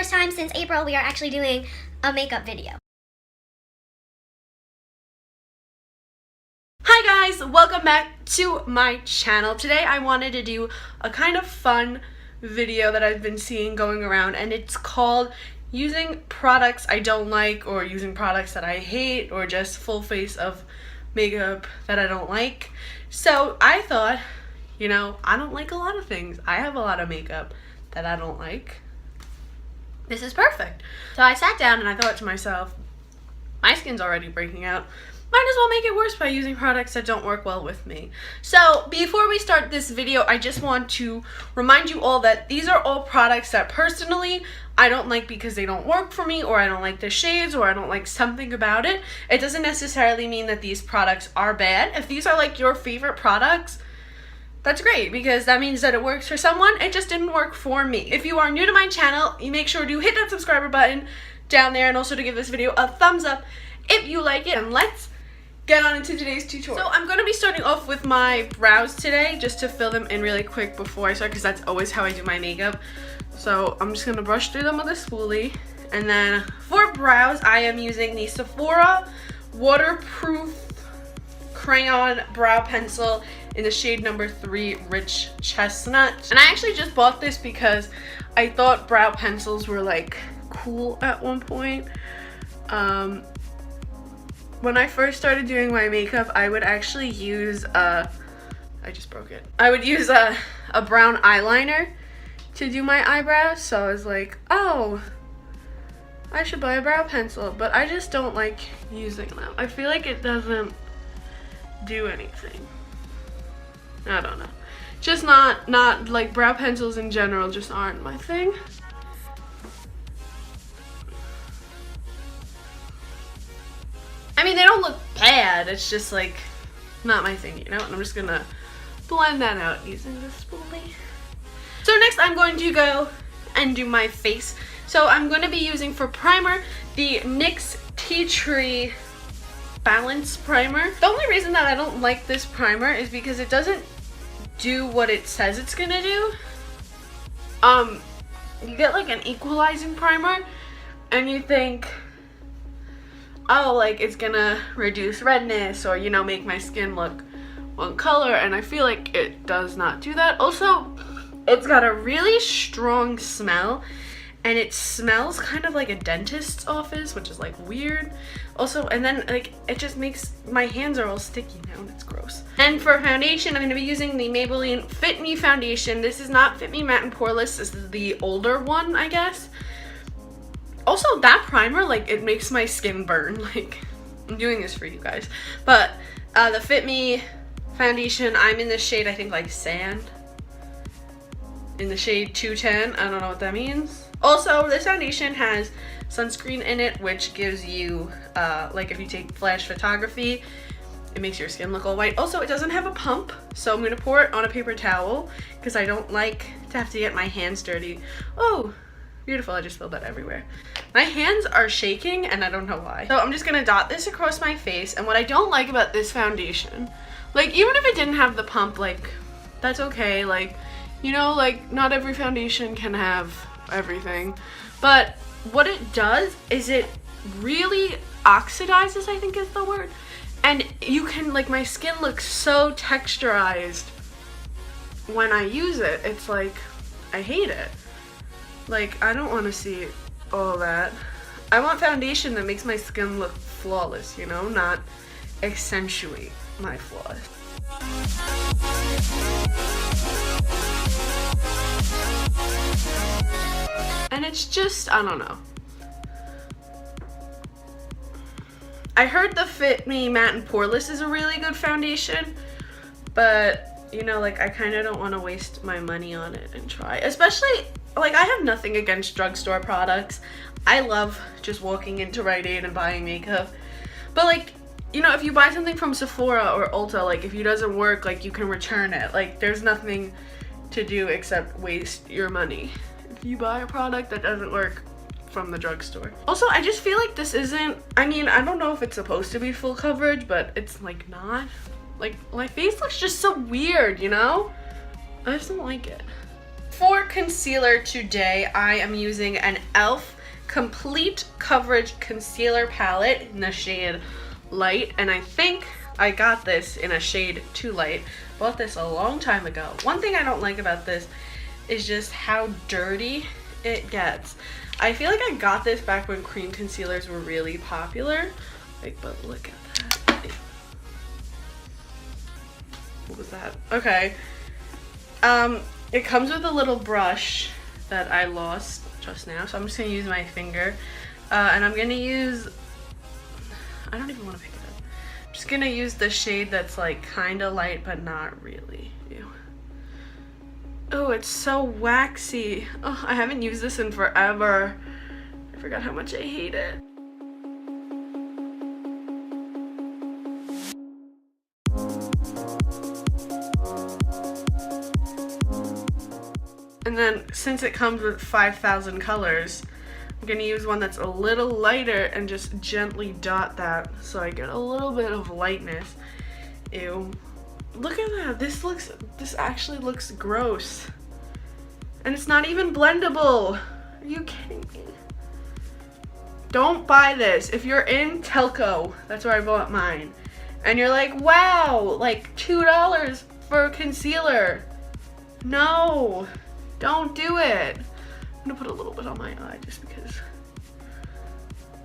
first time since April we are actually doing a makeup video. Hi guys, welcome back to my channel. Today I wanted to do a kind of fun video that I've been seeing going around, and it's called using products I don't like, or using products that I hate, or just full face of makeup that I don't like. So I thought, you know, I don't like a lot of things. I have a lot of makeup that I don't like. This is perfect. So I sat down and I thought to myself, my skin's already breaking out. Might as well make it worse by using products that don't work well with me. So before we start this video, I just want to remind you all that these are all products that personally I don't like because they don't work for me, or I don't like the shades, or I don't like something about it. It doesn't necessarily mean that these products are bad. If these are like your favorite products, that's great, because that means that it works for someone. It just didn't work for me. If you are new to my channel, you make sure to hit that subscriber button down there, and also to give this video a thumbs up if you like it. And let's get on into today's tutorial. So I'm going to be starting off with my brows today, just to fill them in really quick before I start, because that's always how I do my makeup. So I'm just going to brush through them with a spoolie. And then for brows, I am using the Sephora waterproof crayon brow pencil in the shade number 3 Rich Chestnut. And I actually just bought this because I thought brow pencils were like cool at one point. When I first started doing my makeup, I would actually use I just broke it. I would use a brown eyeliner to do my eyebrows, so I was like, oh, I should buy a brow pencil, but I just don't like using them. I feel like it doesn't do anything. I don't know. Just not like, brow pencils in general just aren't my thing. I mean, they don't look bad, it's just like not my thing, you know? And I'm just gonna blend that out using this spoolie. So next I'm going to go and do my face. So I'm going to be using for primer the NYX Tea Tree Balance Primer. The only reason that I don't like this primer is because it doesn't do what it says it's gonna do. You get like an equalizing primer and you think, oh, like it's gonna reduce redness, or, you know, make my skin look one color, and I feel like it does not do that. Also, it's got a really strong smell, and it smells kind of like a dentist's office, which is like weird. Also, and then like it just makes my hands are all sticky now, and it's gross. And for foundation, I'm gonna be using the Maybelline Fit Me foundation. This is not Fit Me Matte and Poreless. This is the older one, I guess. Also, that primer, like, it makes my skin burn. Like, I'm doing this for you guys. But the Fit Me foundation, I'm in the shade, I think, like Sand. In the shade 210. I don't know what that means. Also, this foundation has sunscreen in it, which gives you, like, if you take flash photography, it makes your skin look all white. Also, it doesn't have a pump, so I'm going to pour it on a paper towel, because I don't like to have to get my hands dirty. Oh, beautiful, I just spilled that everywhere. My hands are shaking, and I don't know why. So I'm just going to dot this across my face, and what I don't like about this foundation, like, even if it didn't have the pump, like, that's okay. Like, you know, like, not every foundation can have everything, but what it does is it really oxidizes, I think is the word, and you can, like, my skin looks so texturized when I use it. It's like, I hate it. Like, I don't want to see all that. I want foundation that makes my skin look flawless, you know, not accentuate my flaws. And it's just, I don't know. I heard the Fit Me Matte and Poreless is a really good foundation, but, you know, like, I kind of don't want to waste my money on it and try. Especially, like, I have nothing against drugstore products. I love just walking into Rite Aid and buying makeup. But, like, you know, if you buy something from Sephora or Ulta, like, if it doesn't work, like, you can return it. Like, there's nothing to do except waste your money if you buy a product that doesn't work from the drugstore. Also, I just feel like this isn't, I mean, I don't know if it's supposed to be full coverage, but it's, like, not. Like, my face looks just so weird, you know? I just don't like it. For concealer today, I am using an e.l.f. Complete Coverage Concealer Palette in the shade Light, and I think I got this in a shade Too Light. Bought this a long time ago. One thing I don't like about this is just how dirty it gets. I feel like I got this back when cream concealers were really popular. Like, but look at that. What was that? Okay. It comes with a little brush that I lost just now, so I'm just gonna use my finger. And I'm gonna use, I don't even want to pick it up. I'm just gonna use the shade that's like kind of light, but not really. Ew. Oh, it's so waxy. Oh, I haven't used this in forever. I forgot how much I hate it. And then since it comes with 5,000 colors, I'm gonna use one that's a little lighter and just gently dot that so I get a little bit of lightness. Ew. Look at that. This actually looks gross. And it's not even blendable. Are you kidding me? Don't buy this. If you're in Telco, that's where I bought mine, and you're like, wow, like $2 for concealer. No, don't do it. I'm gonna put a little bit on my eye just because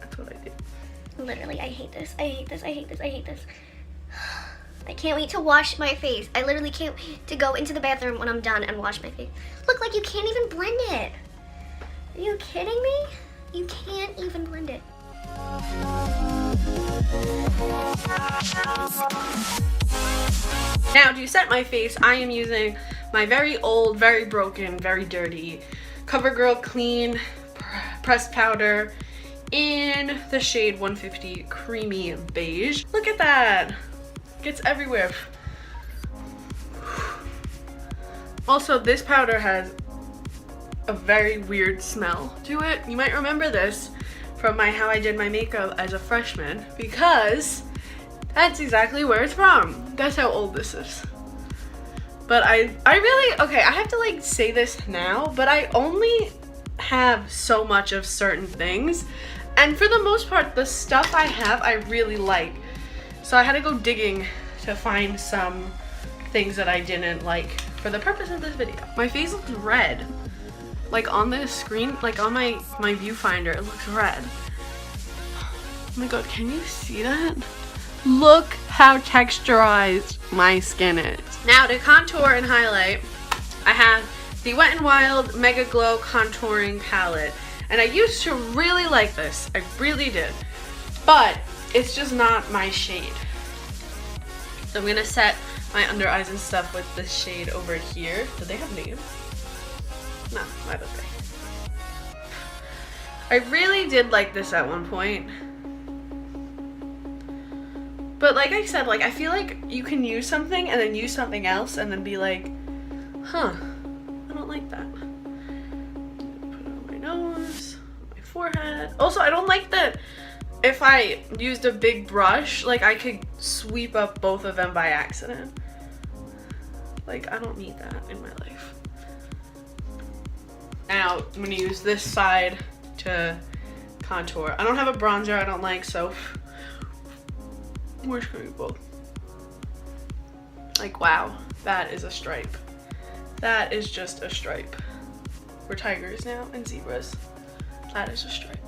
that's what I do. Literally, I hate this. I hate this. I hate this. I hate this. I can't wait to wash my face. I literally can't wait to go into the bathroom when I'm done and wash my face. Look, like you can't even blend it. Are you kidding me? You can't even blend it. Now to set my face, I am using my very old, very broken, very dirty CoverGirl Clean Pressed Powder in the shade 150 Creamy Beige. Look at that. Gets everywhere. Also, this powder has a very weird smell to it. You might remember this from how I did my makeup as a freshman, because that's exactly where it's from. Guess how old this is. But I really, okay, I have to like say this now, but I only have so much of certain things, and for the most part, the stuff I have, I really like. So I had to go digging to find some things that I didn't like for the purpose of this video. My face looks red. Like on the screen, like on my viewfinder, it looks red. Oh my god, can you see that? Look how texturized my skin is. Now to contour and highlight, I have the Wet n Wild Mega Glow Contouring Palette. And I used to really like this, I really did. But it's just not my shade. So I'm gonna set my under eyes and stuff with this shade over here. Do they have names? No, why don't they? I really did like this at one point. But like I said, like I feel like you can use something and then use something else and then be like, huh, I don't like that. Put it on my nose, my forehead. Also, I don't like that if I used a big brush, like I could sweep up both of them by accident. Like, I don't need that in my life. Now, I'm gonna use this side to contour. I don't have a bronzer I don't like, so we're just gonna do both. Like, wow, that is a stripe. That is just a stripe. We're tigers now and zebras. That is a stripe.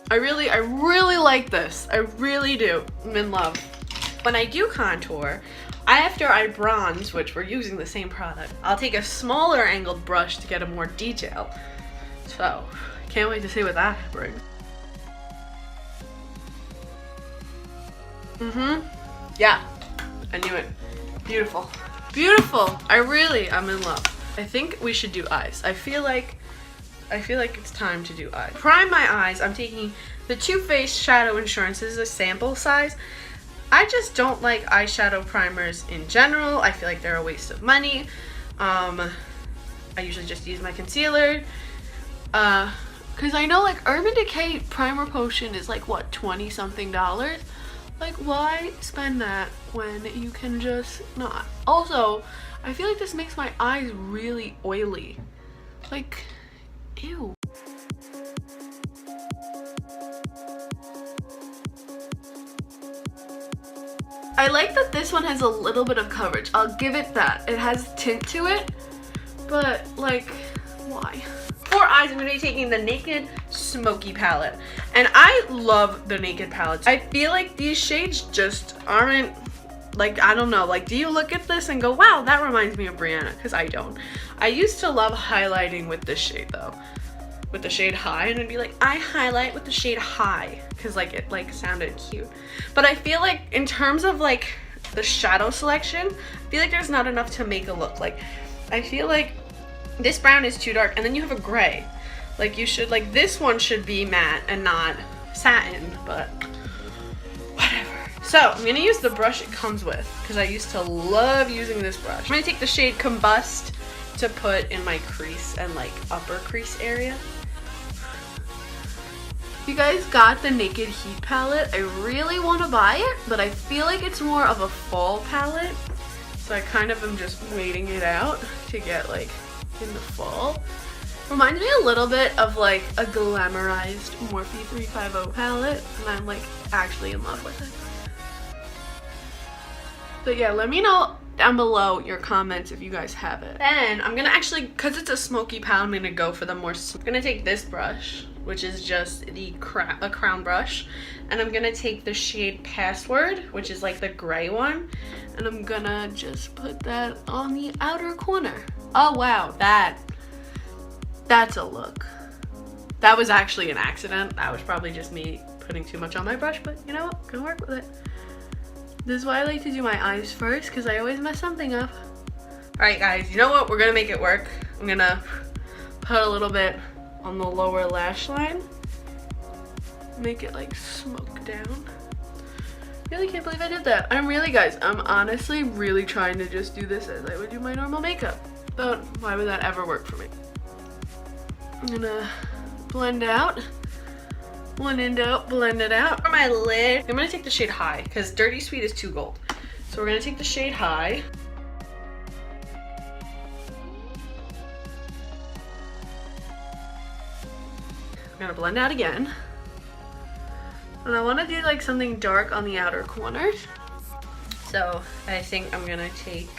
I really like this. I really do. I'm in love. When I do contour, after I bronze, which we're using the same product, I'll take a smaller angled brush to get a more detail. So, can't wait to see what that brings. Yeah, I knew it. Beautiful. Beautiful. I'm in love. I think we should do eyes. I feel like it's time to do eyes. Prime my eyes. I'm taking the Too Faced Shadow Insurance. This is a sample size. I just don't like eyeshadow primers in general. I feel like they're a waste of money. I usually just use my concealer. Cause I know like Urban Decay Primer Potion is like what, $20 something. Like, why spend that when you can just not? Also, I feel like this makes my eyes really oily. Like, ew. I like that this one has a little bit of coverage. I'll give it that. It has tint to it, but like, why? For eyes, I'm going to be taking the Naked Smoky palette. And I love the Naked palettes. I feel like these shades just aren't, like, I don't know. Like, do you look at this and go, wow, that reminds me of Brianna? Because I don't. I used to love highlighting with this shade, though. With the shade High. And I'd be like, I highlight with the shade High. Because, like, it, like, sounded cute. But I feel like, in terms of, like, the shadow selection, I feel like there's not enough to make a look. Like, I feel like this brown is too dark, and then you have a gray. Like, you should, like, this one should be matte and not satin, but whatever. So, I'm gonna use the brush it comes with, because I used to love using this brush. I'm gonna take the shade Combust to put in my crease and, like, upper crease area. You guys got the Naked Heat palette. I really want to buy it, but I feel like it's more of a fall palette, so I kind of am just waiting it out to get, like, in the fall. Reminds me a little bit of like a glamorized Morphe 350 palette, and I'm like actually in love with it. But yeah, let me know down below your comments if you guys have it. Then I'm gonna actually, because it's a smoky palette, I'm gonna go for the more, I'm gonna take this brush, which is just a crown brush, and I'm gonna take the shade Password, which is like the gray one, and I'm gonna just put that on the outer corner. Oh wow, that's a look. That was actually an accident. That was probably just me putting too much on my brush, but you know what, gonna work with it. This is why I like to do my eyes first, because I always mess something up. Alright guys, you know what, we're gonna make it work. I'm gonna put a little bit on the lower lash line. Make it like smoke down. Really can't believe I did that. I'm honestly really trying to just do this as I would do my normal makeup. But why would that ever work for me? I'm gonna blend out. One end out, blend it out. For my lid, I'm gonna take the shade High because Dirty Sweet is too gold. So we're gonna take the shade High. I'm gonna blend out again. And I wanna do like something dark on the outer corners. So I think I'm gonna take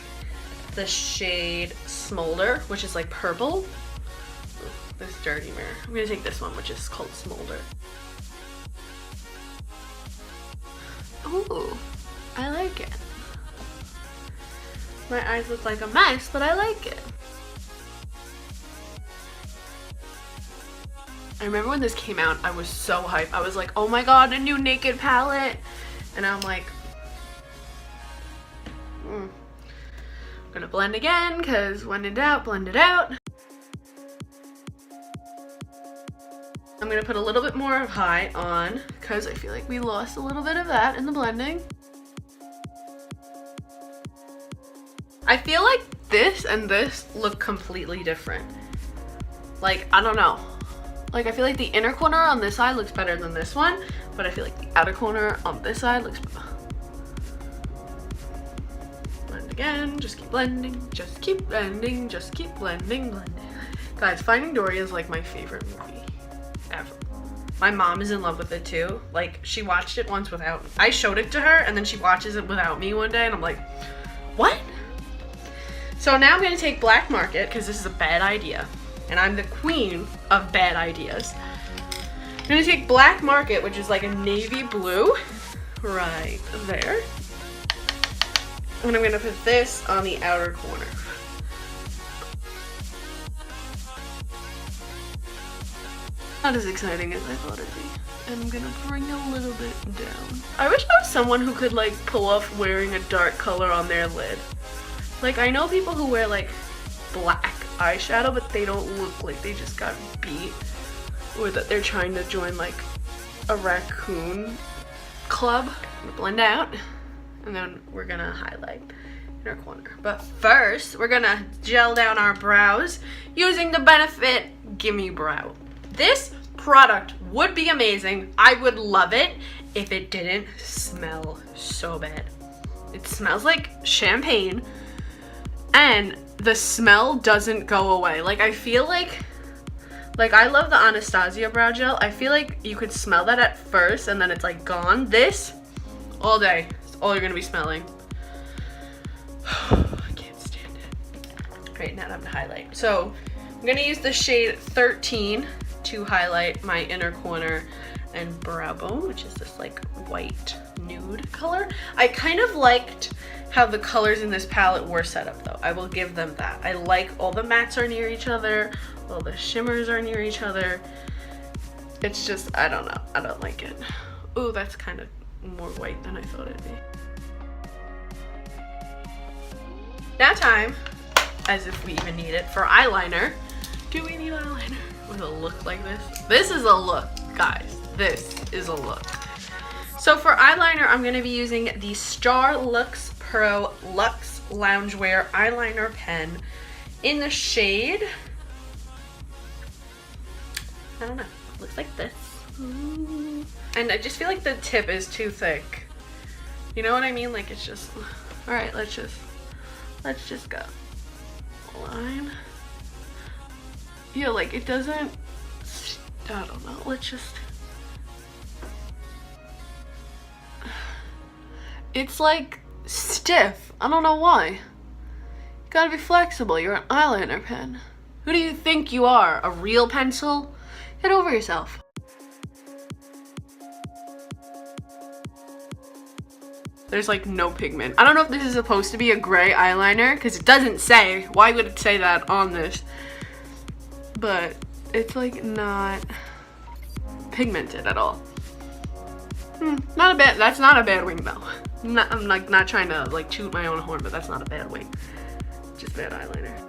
the shade Smolder, which is like purple. Ooh, this dirty mirror. I'm gonna take this one, which is called Smolder. Ooh, I like it. My eyes look like a mess, but I like it. I remember when this came out, I was so hyped. I was like, oh my god, a new Naked palette. And I'm like, I'm gonna blend again, because when in doubt, blend it out. I'm gonna put a little bit more of High on, because I feel like we lost a little bit of that in the blending. I feel like this and this look completely different. Like, I don't know. Like, I feel like the inner corner on this side looks better than this one, but I feel like the outer corner on this side looks better. Blend again, just keep blending, just keep blending, just keep blending, blending. Guys, Finding Dory is like my favorite movie ever. My mom is in love with it too. Like, she watched it once without, I showed it to her, and then she watches it without me one day, and I'm like, what? So now I'm gonna take Black Market, because this is a bad idea. And I'm the queen of bad ideas. I'm gonna take Black Market, which is like a navy blue, right there. And I'm gonna put this on the outer corner. Not as exciting as I thought it'd be. And I'm gonna bring a little bit down. I wish I was someone who could like pull off wearing a dark color on their lid. Like, I know people who wear like black eyeshadow, but they don't look like they just got beat, or that they're trying to join like a raccoon club. Blend out, and then we're gonna highlight in our corner. But first, we're gonna gel down our brows using the Benefit Gimme Brow. This product would be amazing. I would love it if it didn't smell so bad. It smells like champagne, and the smell doesn't go away. Like, I feel like I love the Anastasia brow gel. I feel like you could smell that at first and then it's like gone. This, all day, it's all you're gonna be smelling. I can't stand it. Right, now I'm gonna highlight. So I'm gonna use the shade 13 to highlight my inner corner and brow bone, which is this like white nude color. I kind of liked how the colors in this palette were set up though. I will give them that. I like all the mattes are near each other, all the shimmers are near each other. It's just, I don't know, I don't like it. Ooh, that's kind of more white than I thought it'd be. Now time, as if we even need it, for eyeliner. Do we need eyeliner with a look like this? This is a look, guys. This is a look. So for eyeliner, I'm going to be using the Star Luxe Pro Luxe Loungewear Eyeliner Pen in the shade, I don't know, it looks like this. Ooh. And I just feel like the tip is too thick. You know what I mean? Like, it's just, all right, let's just go. Line. Yeah, like it doesn't, I don't know, let's just, it's like stiff. I don't know why. You gotta be flexible. You're an eyeliner pen. Who do you think you are? A real pencil? Get over yourself. There's like no pigment. I don't know if this is supposed to be a gray eyeliner because it doesn't say. Why would it say that on this? But it's like not pigmented at all. Not a bad, that's not a bad wing though. I'm like not trying to like toot my own horn, but that's not a bad wing. Just bad eyeliner.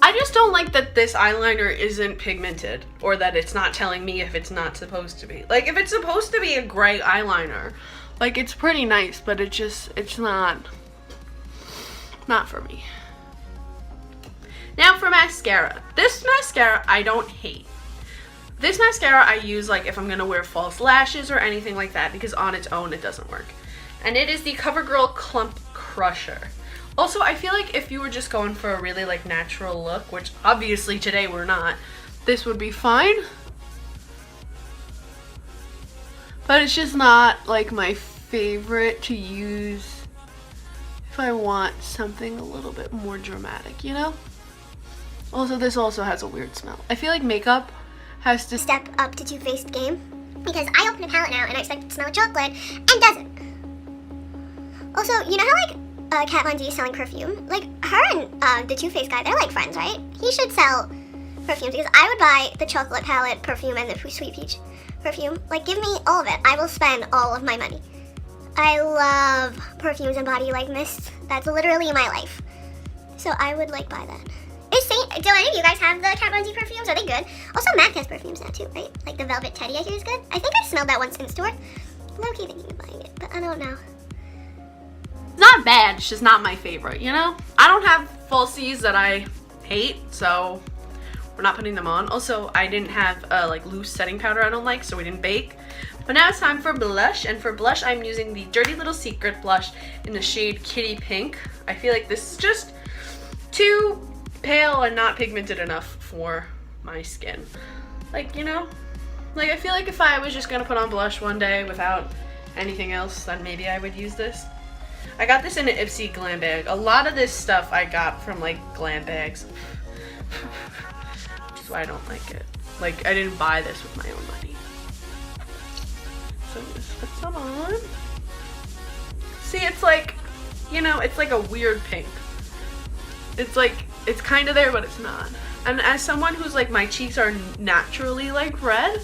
I just don't like that this eyeliner isn't pigmented, or that it's not telling me if it's not supposed to be. Like, if it's supposed to be a gray eyeliner, like, it's pretty nice, but it's not for me. Now for mascara. This mascara I don't hate. This mascara I use like if I'm gonna wear false lashes or anything like that, because on its own it doesn't work. And it is the CoverGirl Clump Crusher. Also, I feel like if you were just going for a really like natural look, which obviously today we're not, this would be fine. But it's just not like my favorite to use if I want something a little bit more dramatic, you know? Also, this also has a weird smell. I feel like makeup has to step up to Too Faced game, because I open a palette now and I expect it to smell like chocolate and doesn't. Also, you know how like Kat Von D is selling perfume? Like, her and the Too Faced guy, they're like friends, right? He should sell perfumes, because I would buy the chocolate palette perfume and the Sweet Peach perfume. Like, give me all of it. I will spend all of my money. I love perfumes and body like mists. That's literally my life. So I would like buy that. Do any of you guys have the Kat Von D perfumes? Are they good? Also, MAC has perfumes now too, right? Like the Velvet Teddy I hear is good. I think I smelled that once in store. Low-key thinking of buying it, but I don't know. Not bad, it's just not my favorite, you know? I don't have falsies that I hate, so we're not putting them on. Also, I didn't have like loose setting powder I don't like, so we didn't bake. But now it's time for blush, and for blush I'm using the Dirty Little Secret blush in the shade Kitty Pink. I feel like this is just too pale and not pigmented enough for my skin. Like, you know? Like, I feel like if I was just gonna put on blush one day without anything else, then maybe I would use this. I got this in an Ipsy glam bag. A lot of this stuff I got from like glam bags. Which is why I don't like it. Like, I didn't buy this with my own money. So just put some on. See, it's like, you know, it's like a weird pink. It's like, it's kind of there, but it's not. And as someone who's like, my cheeks are naturally like red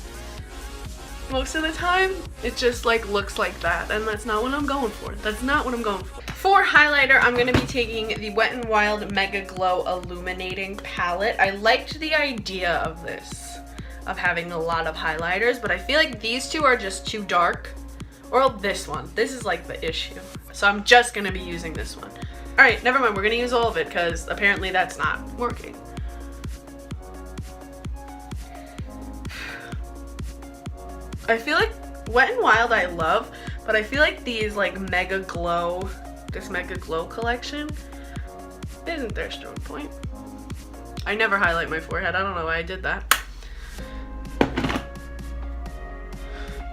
most of the time, it just like looks like that, and that's not what I'm going for. That's not what I'm going for. For highlighter, I'm going to be taking the Wet n Wild Mega Glow Illuminating Palette. I liked the idea of this, of having a lot of highlighters, but I feel like these two are just too dark. Or this one. This is like the issue. So I'm just going to be using this one. Alright, never mind. We're gonna use all of it because apparently that's not working. I feel like Wet n Wild I love, but I feel like these like this Mega Glow collection isn't their strong point. I never highlight my forehead. I don't know why I did that. I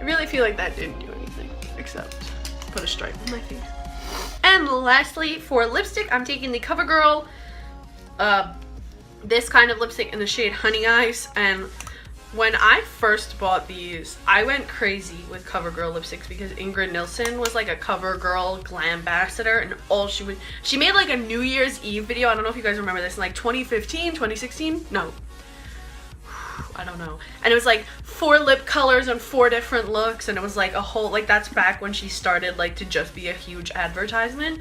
really feel like that didn't do anything except put a stripe on my face. And lastly, for lipstick, I'm taking the CoverGirl, this kind of lipstick in the shade Honey Eyes. And when I first bought these, I went crazy with CoverGirl lipsticks because Ingrid Nilsson was like a CoverGirl glam ambassador, and she made like a New Year's Eve video. I don't know if you guys remember this, in like 2015, 2016? No. I don't know. And it was like 4 lip colors and 4 different looks, and it was like a whole, like that's back when she started like to just be a huge advertisement.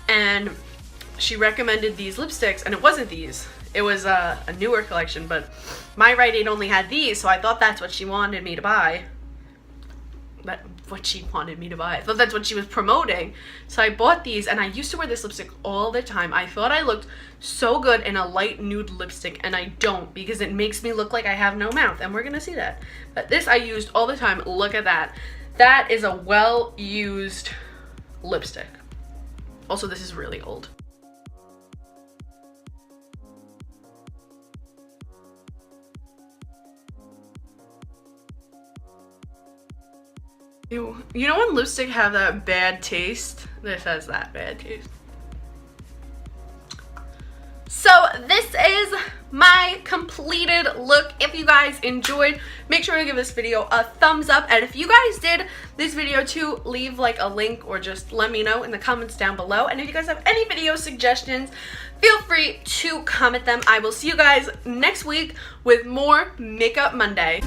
And she recommended these lipsticks, and it wasn't these. It was a newer collection, but my Rite Aid only had these, so I thought that's what she wanted me to buy. I thought that's what she was promoting. So I bought these, and I used to wear this lipstick all the time. I thought I looked so good in a light nude lipstick, and I don't, because it makes me look like I have no mouth, and we're gonna see that. But this I used all the time. Look at that. That is a well-used lipstick. Also, this is really old. You know when lipstick have that bad taste? This has that bad taste. So this is my completed look. If you guys enjoyed, make sure to give this video a thumbs up. And if you guys did this video too, leave like a link or just let me know in the comments down below. And if you guys have any video suggestions, feel free to comment them. I will see you guys next week with more Makeup Monday.